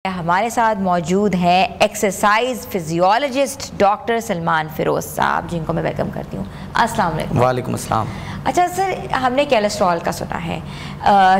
ہمارے ساتھ موجود ہیں exercise physiologist doctor Salman Feroz صاحب، جن کو میں ویلکم کرتی ہوں۔ السلام علیکم۔ وعلیکم السلام۔ اچھا سر، ہم نے کیلسٹرول کا سنا ہے،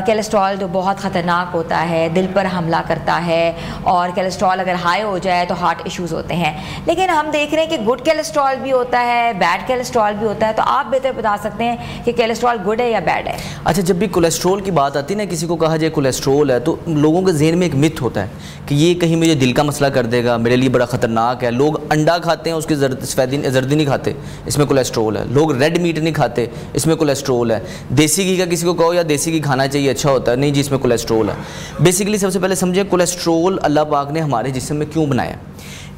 کیلسٹرول جو بہت خطرناک ہوتا ہے، دل پر حملہ کرتا ہے، اور کیلسٹرول اگر ہائی ہو جائے تو ہارٹ ایشوز ہوتے ہیں، لیکن ہم دیکھ رہے ہیں کہ گڈ کیلسٹرول بھی ہوتا ہے، بیڈ کیلسٹرول بھی ہوتا ہے، تو آپ بہتر بتا سکتے ہیں کہ کیلسٹرول گڈ ہے یا بیڈ ہے؟ اچھا، جب بھی کولیسٹرول کی بات آتی ہے نا، کسی کو کہا جائے کولیسٹرول ہے، تو لوگوں کے ذہن میں ایک مت ہوتا ہے کہ یہ کہیں مجھے دل کا مسئلہ کر دے گا، میرے لیے بڑا خطرناک ہے۔ لوگ انڈا کھاتے ہیں، اس کی زردی نہیں کھاتے، اس میں کولیسٹرول ہے۔ لوگ ریڈ میٹ نہیں کھاتے، اس میں کولیسٹرول ہے۔ دیسی گھی کا کسی کو کہو یا دیسی گھی کھانا چاہیے، اچھا ہوتا ہے، نہیں جی اس میں کولیسٹرول ہے۔ بیسیکلی سب سے پہلے سمجھیں کولیسٹرول اللہ پاک نے ہمارے جسم میں کیوں بنایا۔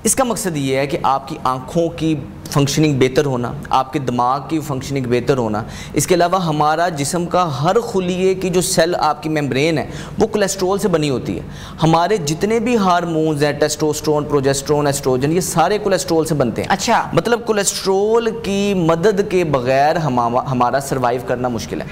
اس کا مقصد یہ ہے کہ آپ کی آنکھوں کی فنکشننگ بہتر ہونا، آپ کے دماغ کی فنکشننگ بہتر ہونا، اس کے علاوہ ہمارا جسم کا ہر خلیے کی جو سیل آپ کی میمبرین ہے وہ کولیسٹرول سے بنی ہوتی ہے۔ ہمارے جتنے بھی ہارمونز ہیں، ٹیسٹوسٹرون، پروجسٹرون، ایسٹروجن، یہ سارے کولیسٹرول سے بنتے ہیں۔ اچھا، مطلب کولیسٹرول کی مدد کے بغیر ہمارا سروائیو کرنا مشکل ہے۔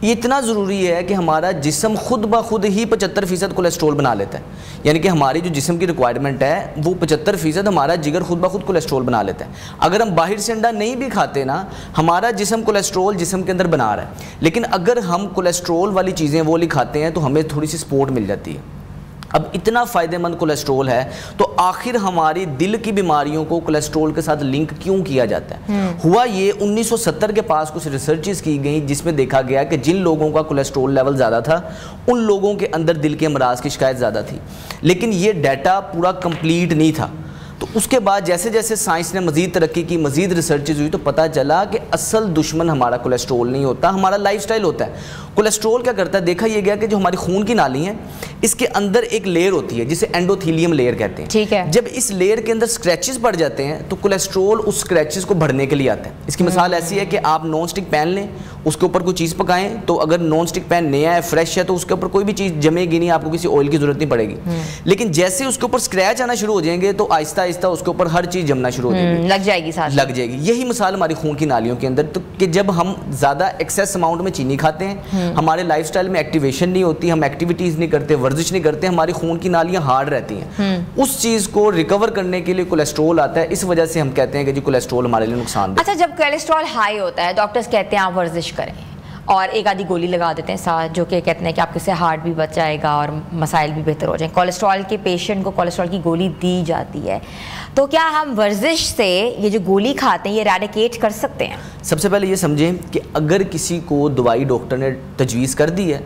یہ اتنا ضروری ہے کہ ہمارا جسم خود بخود ہی 75% کولیسٹرول بنا لیتا ہے، یعنی کہ ہماری جو جسم کی ریکوائرمنٹ ہے وہ 75% ہمارا جگر خود بخود کولیسٹرول بنا لیتا ہے۔ اگر ہم باہر سے انڈا نہیں بھی کھاتے نا، ہمارا جسم کولیسٹرول جسم کے اندر بنا رہا ہے، لیکن اگر ہم کولیسٹرول والی چیزیں وہ کھاتے ہیں تو ہمیں تھوڑی سی سپورٹ مل جاتی ہے۔ اب اتنا فائدہ مند کولیسٹرول ہے، تو آخر ہماری دل کی بیماریوں کو کولیسٹرول کے ساتھ لنک کیوں کیا جاتا ہے؟ ہوا یہ 1970 کے پاس کچھ ریسرچز کی گئیں جس میں دیکھا گیا کہ جن لوگوں کا کولیسٹرول لیول زیادہ تھا ان لوگوں کے اندر دل کے امراض کی شکایت زیادہ تھی، لیکن یہ ڈیٹا پورا کمپلیٹ نہیں تھا۔ تو اس کے بعد جیسے جیسے سائنس نے مزید ترقی کی، مزید ریسرچز ہوئی، تو پتہ چلا کہ اصل دشمن ہمارا کولیسٹرول نہیں ہوتا، ہمارا لائف سٹائل ہوتا ہے۔ کولیسٹرول کیا کرتا ہے؟ دیکھا یہ گیا کہ جو ہماری خون کی نالی ہیں اس کے اندر ایک لیئر ہوتی ہے جسے اینڈوتھیلیم لیئر کہتے ہیں۔ ٹھیک ہے۔ جب اس لیئر کے اندر سکریچز پڑ جاتے ہیں تو کولیسٹرول اس سکریچز کو بھرنے کے لیے آتا ہے۔ اس کی مثال ایسی ہے کہ آپ نان سٹک پین لیں، اس کے اوپر کوئی چیز پکائیں، تو اگر نان سٹک پین نیا ہے، فریش ہے، تو اس کے اوپر کوئی بھی چیز جمے گی نہیں، آپ کو کسی آئل کی ضرورت نہیں پڑے گی۔ لیکن جیسے اس کے اوپر سکریچ آنا شروع ہو جائیں گے تو آہستہ آہستہ اس کے اوپر ہر چیز جمنا شروع ہو جائے گی، لگ جائے گی، ساتھ لگ جائے گی۔ یہی مثال ہماری خون کی نالیوں کے اندر، تو کہ جب ہم زیادہ ایکسیس اماؤنٹ میں چینی کھاتے ہیں، ہمارے لائف سٹائل میں ایکٹیویشن نہیں ہوتی، ہم ایکٹیویٹیز نہیں کرتے، ورزش نہیں کرتے، ہماری خون کی نالیاں ہارڈ رہتی ہیں۔ اس چیز کو ریکور کرنے کے لیے کولیسٹرول آتا ہے، اس وجہ سے ہم کہتے ہیں کہ جی کولیسٹرول ہمارے لیے نقصان دہ۔ اچھا، جب کولیسٹرول ہائی ہوتا ہے ڈاکٹرز کہتے ہیں آپ ورزش کریں، اور ایک آدھی گولی لگا دیتے ہیں ساتھ، جو کہ کہتے ہیں کہ آپ کے سے ہارٹ بھی بچ جائے گا اور مسائل بھی بہتر ہو جائیں۔ کولیسٹرول کے پیشنٹ کو کولیسٹرول کی گولی دی جاتی ہے، تو کیا ہم ورزش سے یہ جو گولی کھاتے ہیں یہ ریڈیکیٹ کر سکتے ہیں؟ سب سے پہلے یہ سمجھیں کہ اگر کسی کو دوائی ڈاکٹر نے تجویز کر دی ہے،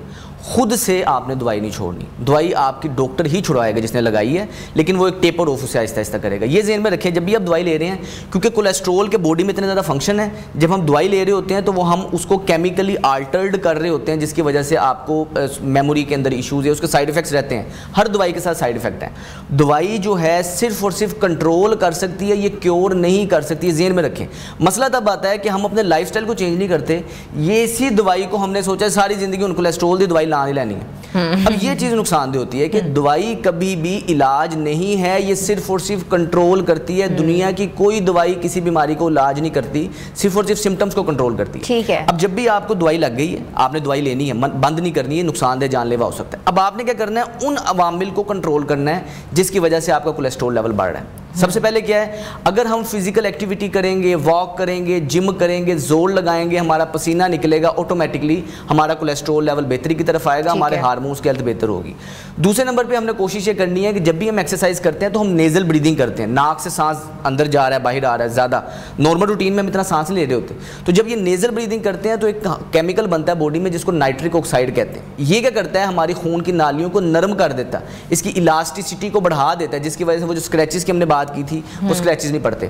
خود سے آپ نے دوائی نہیں چھوڑنی، دوائی آپ کی ڈاکٹر ہی چھڑوائے گا جس نے لگائی ہے، لیکن وہ ایک ٹیپر آف اسے آہستہ آہستہ کرے گا۔ یہ ذہن میں رکھیں جب بھی آپ دوائی لے رہے ہیں، کیونکہ کولیسٹرول کے باڈی میں اتنے زیادہ فنکشن ہے، جب ہم دوائی لے رہے ہوتے ہیں تو وہ ہم اس کو کیمیکلی آلٹرڈ کر رہے ہوتے ہیں، جس کی وجہ سے آپ کو میموری کے اندر ایشوز ہے، اس کے سائیڈ افیکٹس رہتے ہیں۔ ہر دوائی کے ساتھ سائیڈ افیکٹ ہیں۔ دوائی جو ہے صرف اور صرف کنٹرول کر سکتی ہے، یہ کیور نہیں کر سکتی، ذہن میں رکھیں۔ مسئلہ تب آتا ہے کہ ہم اپنے لائف سٹائل کو چینج نہیں کرتے، یہ اسی دوائی کو ہم نے سوچا ساری زندگی ان کولیسٹرول دی دوائی لا نہیں لینی ہے۔ اب یہ چیز نقصان دہ ہوتی ہے کہ دوائی کبھی بھی علاج نہیں ہے، یہ صرف اور صرف کنٹرول کرتی ہے۔ دنیا کی کوئی دوائی کسی بیماری کو علاج نہیں کرتی، صرف اور صرف سمٹمز کو کنٹرول کرتی ہے۔ ٹھیک ہے۔ اب جب بھی آپ کو دوائی لگ گئی ہے، آپ نے دوائی لینی ہے، بند نہیں کرنی ہے، نقصان دہ جان لیوا ہو سکتا ہے۔ اب آپ نے کیا کرنا ہے؟ ان عوامل کو کنٹرول کرنا ہے جس کی وجہ سے آپ کا کولیسٹرول لیول بڑھ رہا ہے۔ سب سے پہلے کیا ہے؟ اگر ہم فزیکل ایکٹیویٹی کریں گے، واک کریں گے، جم کریں گے، زور لگائیں گے، ہمارا پسینہ نکلے گا، آٹومیٹکلی ہمارا کولیسٹرول لیول بہتری کی طرف آئے گا، ہمارے ہارمونز کی ہیلتھ بہتر ہوگی۔ دوسرے نمبر پہ ہم نے کوشش یہ کرنی ہے کہ جب بھی ہم ایکسرسائز کرتے ہیں تو ہم نیزل بریدنگ کرتے ہیں، ناک سے سانس اندر جا رہا ہے، باہر آ رہا ہے، زیادہ نارمل روٹین میں ہم اتنا سانس نہیں لے رہے ہوتے۔ تو جب یہ نیزل بریدنگ کرتے ہیں تو ایک کیمیکل بنتا ہے باڈی میں جس کو نائٹرک آکسائڈ کہتے ہیں۔ یہ کیا کرتا ہے؟ ہماری خون کی نالیوں کو نرم کر دیتا ہے، اس کی الاسٹیسٹی کو بڑھا دیتا ہے، جس کی وجہ سے وہ جو اسکریچز کی ہم نے بات کی تھی وہ اسکریچز نہیں پڑتے۔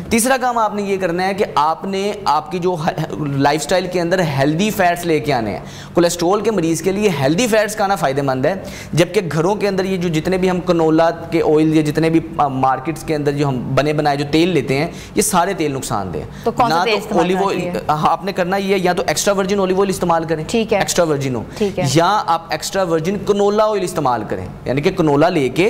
تیسرا کام آپ نے یہ کرنا ہے کہ آپ نے آپ کی جو لائف سٹائل کے اندر ہیلدی فیٹس لے کے آنے ہیں۔ کولیسٹرول کے مریض کے لیے ہیلدی فیٹس کھانا فائدہ مند ہے، جبکہ گھروں کے اندر یہ جو جتنے بھی ہم کنولا کے آئل یا جتنے بھی مارکیٹس کے اندر جو ہم بنے بنائے جو تیل لیتے ہیں، یہ سارے تیل نقصان دہ ہیں۔ تو کون سا تیل استعمال اولیو آئل آپ نے کرنا یہ یا تو ایکسٹرا ورجن اولیو آئل استعمال کریں، ایکسٹرا ورجن ہو، یا آپ ایکسٹرا ورجن کنولا آئل استعمال کریں، یعنی کہ کنولا لے کے،